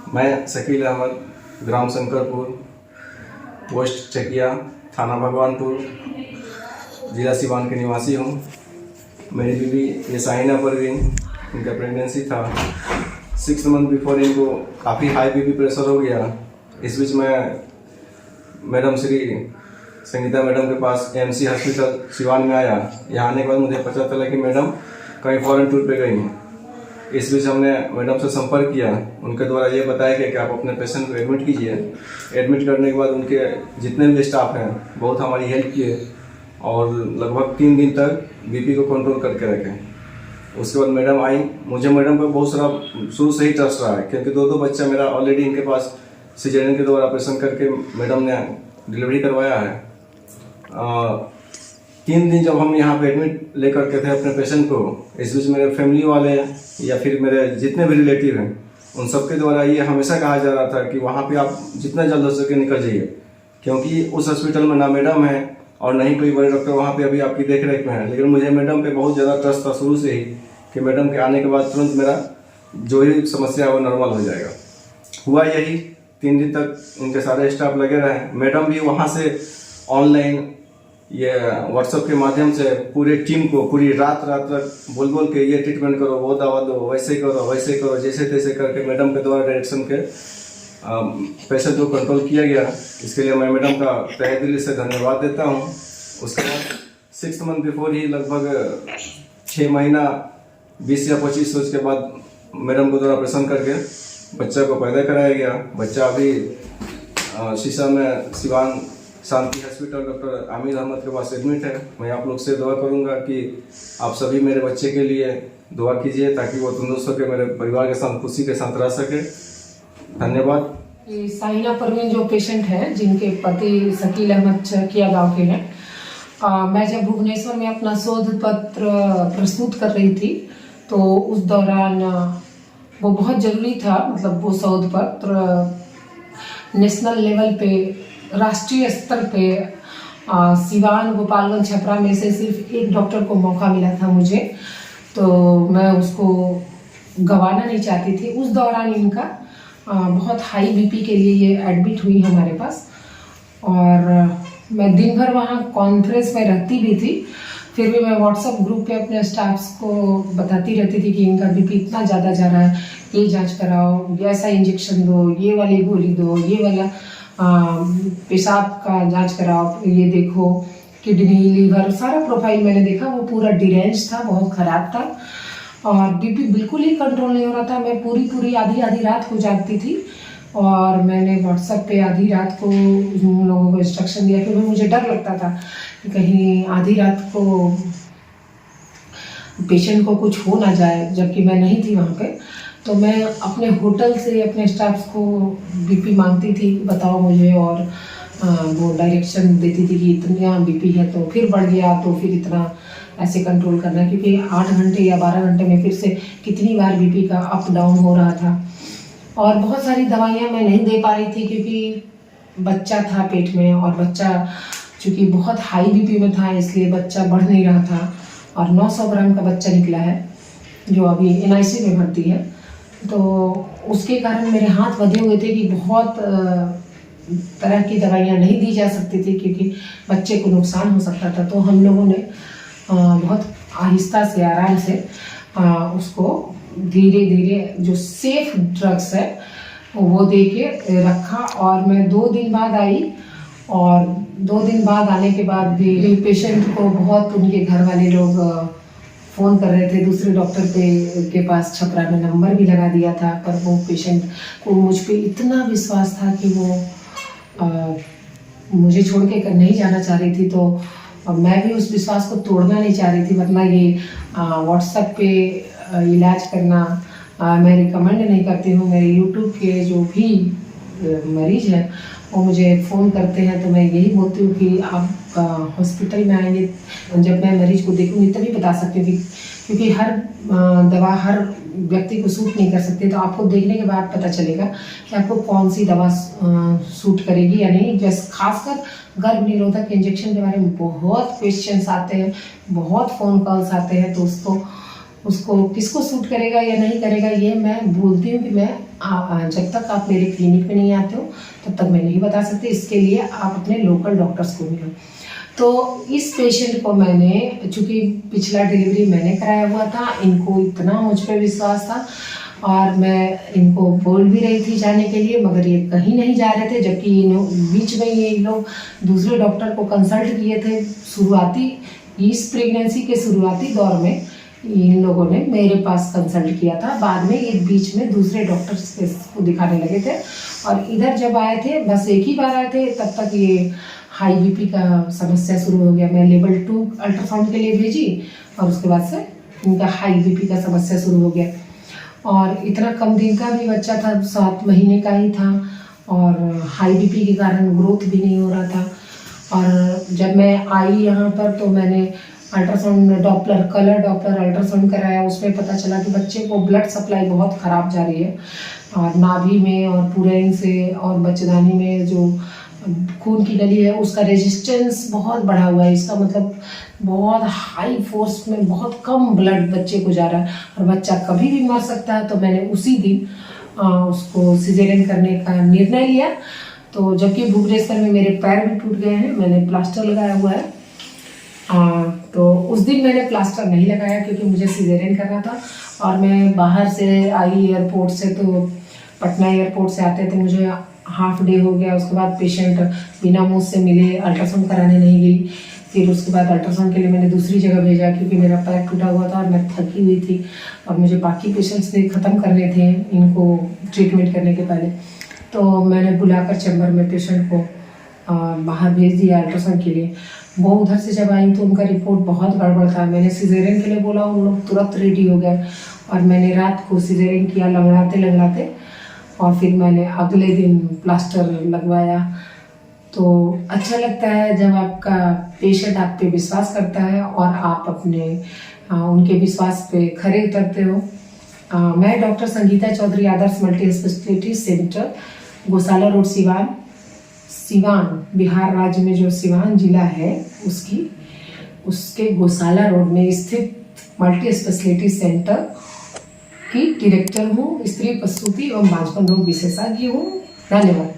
मैं शकील अहमद, ग्राम शंकरपुर, पोस्ट चकिया, थाना भगवानपुर, जिला सिवान के निवासी हूँ। मेरी बीवी ये शाहिना परवीन, इनका प्रेगनेंसी था। 6 मंथ बिफोर इनको काफ़ी हाई बीपी प्रेशर हो गया। इस बीच मैं मैडम श्री संगीता मैडम के पास एमसी हॉस्पिटल सिवान में आया। यहाँ आने के बाद मुझे पता चला कि मैडम कहीं फॉरेन टूर पे गई हैं। इस बीच हमने मैडम से संपर्क किया। उनके द्वारा ये बताया गया कि आप अपने पेशेंट को एडमिट कीजिए। एडमिट करने के बाद उनके जितने भी स्टाफ हैं बहुत हमारी हेल्प किए और लगभग 3 दिन तक बीपी को कंट्रोल करके रखें। उसके बाद मैडम आई। मुझे मैडम पर बहुत सारा शुरू से ही ट्रस्ट रहा है, क्योंकि 2 बच्चा मेरा ऑलरेडी इनके पास सिजेरियन के द्वारा ऑपरेशन करके मैडम ने डिलीवरी करवाया है। 3 दिन जब हम यहाँ पे एडमिट लेकर के थे अपने पेशेंट को, इस बीच मेरे फैमिली वाले या फिर मेरे जितने भी रिलेटिव हैं उन सबके द्वारा ये हमेशा कहा जा रहा था कि वहाँ पे आप जितना जल्द हो सके निकल जाइए, क्योंकि उस हॉस्पिटल में ना मैडम है और ना ही कोई बड़े डॉक्टर वहाँ पे अभी आपकी देख रेख में है। लेकिन मुझे मैडम पे बहुत ज़्यादा ट्रस्ट था शुरू से ही कि मैडम के आने के बाद तुरंत मेरा जो ही समस्या है वो नॉर्मल हो जाएगा। हुआ यही, 3 दिन तक उनके सारे स्टाफ लगे रहे। मैडम भी वहाँ से ऑनलाइन ये व्हाट्सएप के माध्यम से पूरे टीम को पूरी रात तक बोल के ये ट्रीटमेंट करो, वो दवा दो, वैसे करो, जैसे तैसे करके मैडम के द्वारा डायरेक्शन के पेशेंट को कंट्रोल किया गया। इसके लिए मैं मैडम का तहे दिल से धन्यवाद देता हूँ। उसके बाद 6 मंथ बिफोर ही लगभग 6 महीना 20 या 25 रोज के बाद मैडम को द्वारा ऑपरेशन करके बच्चा को पैदा कराया गया। बच्चा अभी शीशा में सिवान शांति हॉस्पिटल डॉक्टर आमिर अहमद के पास एडमिट है। मैं आप लोग से दुआ करूंगा कि आप सभी मेरे बच्चे के लिए दुआ कीजिए ताकि वो तंदुरुस्त होकर मेरे परिवार के साथ खुशी के साथ रह सके। धन्यवाद। शाहिना परवीन जो पेशेंट है जिनके पति शकील अहमद चकिया गांव के हैं, मैं जब भुवनेश्वर में अपना शोध पत्र प्रस्तुत कर रही थी तो उस दौरान वो बहुत ज़रूरी था। मतलब वो शोध पत्र नेशनल लेवल पे, राष्ट्रीय स्तर पे सिवान, गोपालगंज, छपरा में से सिर्फ एक डॉक्टर को मौका मिला था मुझे, तो मैं उसको गंवाना नहीं चाहती थी। उस दौरान इनका बहुत हाई बीपी के लिए ये एडमिट हुई हमारे पास और मैं दिन भर वहाँ कॉन्फ्रेंस में रहती भी थी। फिर भी मैं व्हाट्सएप ग्रुप पे अपने स्टाफ्स को बताती रहती थी कि इनका बीपी इतना ज़्यादा जा रहा है, ये जांच कराओ, ऐसा इंजेक्शन दो, ये वाली गोली दो, ये वाला पेशाब का जांच कराओ, ये देखो किडनी, लीवर, सारा प्रोफाइल मैंने देखा। वो पूरा डिरेंज था, बहुत ख़राब था और बीपी बिल्कुल ही कंट्रोल नहीं हो रहा था। मैं पूरी आधी रात को जागती थी और मैंने व्हाट्सएप पे आधी रात को उन लोगों को इंस्ट्रक्शन दिया, क्योंकि मुझे डर लगता था कि कहीं आधी रात को पेशेंट को कुछ हो ना जाए, जबकि मैं नहीं थी वहाँ पे। तो मैं अपने होटल से अपने स्टाफ को बीपी मांगती थी, बताओ मुझे, और वो डायरेक्शन देती थी कि इतना बीपी है तो फिर बढ़ गया तो फिर इतना ऐसे कंट्रोल करना, क्योंकि 8 घंटे या 12 घंटे में फिर से कितनी बार बीपी का अप डाउन हो रहा था। और बहुत सारी दवाइयाँ मैं नहीं दे पा रही थी क्योंकि बच्चा था पेट में और बच्चा चूँकि बहुत हाई बीपी में था इसलिए बच्चा बढ़ नहीं रहा था और 900 ग्राम का बच्चा निकला है जो अभी NIC में भर्ती है। तो उसके कारण मेरे हाथ बंधे हुए थे कि बहुत तरह की दवाइयाँ नहीं दी जा सकती थी क्योंकि बच्चे को नुकसान हो सकता था। तो हम लोगों ने बहुत आहिस्ता से, आराम से उसको धीरे जो सेफ ड्रग्स है वो दे के रखा। और मैं 2 दिन बाद आई और 2 दिन बाद आने के बाद भी पेशेंट को बहुत उनके घर वाले लोग फ़ोन कर रहे थे। दूसरे डॉक्टर के पास छपरा में नंबर भी लगा दिया था, पर वो पेशेंट को मुझ पे इतना विश्वास था कि वो मुझे छोड़ के नहीं जाना चाह रही थी। तो मैं भी उस विश्वास को तोड़ना नहीं चाह रही थी, वरना ये व्हाट्सएप पे इलाज करना मैं रिकमेंड नहीं करती हूँ। मेरे यूट्यूब के जो भी मरीज हैं वो मुझे फ़ोन करते हैं तो मैं यही बोलती हूँ कि आप हॉस्पिटल में आएंगे, जब मैं मरीज को देखूँगी तभी बता सकती हूँ, क्योंकि हर दवा हर व्यक्ति को सूट नहीं कर सकती। तो आपको देखने के बाद पता चलेगा कि आपको कौन सी दवा सूट करेगी या नहीं। जैसे खासकर गर्भ निरोधक इंजेक्शन के बारे में बहुत क्वेश्चंस आते हैं, बहुत फ़ोन कॉल्स आते हैं, तो उसको उसको किसको सूट करेगा या नहीं करेगा ये मैं बोलती हूँ कि मैं जब तक आप मेरे क्लिनिक में नहीं आते हो तब तक मैं नहीं बता सकती। इसके लिए आप अपने लोकल डॉक्टर्स को मिलो। तो इस पेशेंट को मैंने, चूँकि पिछला डिलीवरी मैंने कराया हुआ था, इनको इतना मुझ पर विश्वास था और मैं इनको बोल भी रही थी जाने के लिए, मगर ये कहीं नहीं जा रहे थे। जबकि बीच में ये लोग दूसरे डॉक्टर को कंसल्ट किए थे। शुरुआती इस प्रेगनेंसी के शुरुआती दौर में इन लोगों ने मेरे पास कंसल्ट किया था, बाद में ये बीच में दूसरे डॉक्टर्स को दिखाने लगे थे। और इधर जब आए थे, बस एक ही बार आए थे, तब तक ये हाई बीपी का समस्या शुरू हो गया। मैं लेवल 2 अल्ट्रासाउंड के लिए भेजी और उसके बाद से इनका हाई बीपी का समस्या शुरू हो गया। और इतना कम दिन का भी बच्चा था, 7 महीने का ही था और हाई बीपी के कारण ग्रोथ भी नहीं हो रहा था। और जब मैं आई यहाँ पर तो मैंने अल्ट्रासाउंड कलर डॉपलर अल्ट्रासाउंड कराया। उसमें पता चला कि बच्चे को ब्लड सप्लाई बहुत ख़राब जा रही है और नाभि में और पुरैन से और बच्चेदानी में जो खून की नली है उसका रेजिस्टेंस बहुत बढ़ा हुआ है। इसका मतलब बहुत हाई फोर्स में बहुत कम ब्लड बच्चे को जा रहा है और बच्चा कभी भी मर सकता है। तो मैंने उसी दिन उसको सिजेरियन करने का निर्णय लिया। तो जबकि भुवनेश्वर में मेरे पैर भी टूट गए हैं, मैंने प्लास्टर लगाया हुआ है। तो उस दिन मैंने प्लास्टर नहीं लगाया क्योंकि मुझे सिजेरियन करना था और मैं बाहर से आई एयरपोर्ट से, तो पटना एयरपोर्ट से आते थे मुझे हाफ डे हो गया। उसके बाद पेशेंट बिना मुझसे मिले अल्ट्रासाउंड कराने नहीं गई। फिर उसके बाद अल्ट्रासाउंड के लिए मैंने दूसरी जगह भेजा क्योंकि मेरा पैर टूटा हुआ था और मैं थकी हुई थी और मुझे बाकी पेशेंट्स भी ख़त्म करने थे इनको ट्रीटमेंट करने के पहले। तो मैंने बुलाकर चैम्बर में पेशेंट को बाहर भेज दिया अल्ट्रासाउंड के लिए। वो उधर से जब आई तो उनका रिपोर्ट बहुत गड़बड़ था। मैंने सिजेरियन के लिए बोला, उन लोग तुरंत रेडी हो गए और मैंने रात को सिजेरियन किया लंगड़ाते और फिर मैंने अगले दिन प्लास्टर लगवाया। तो अच्छा लगता है जब आपका पेशेंट आप पे विश्वास करता है और आप अपने उनके विश्वास पे खरे उतरते हो। मैं डॉक्टर संगीता चौधरी, आदर्श मल्टी स्पेशलिटी सेंटर, गौशाला रोड, सिवान, बिहार राज्य में जो सिवान जिला है उसके गौशाला रोड में स्थित मल्टी स्पेशलिटी सेंटर की डायरेक्टर हूँ। स्त्री प्रसूति एवं बांझपन रोग विशेषज्ञ हूँ। धन्यवाद।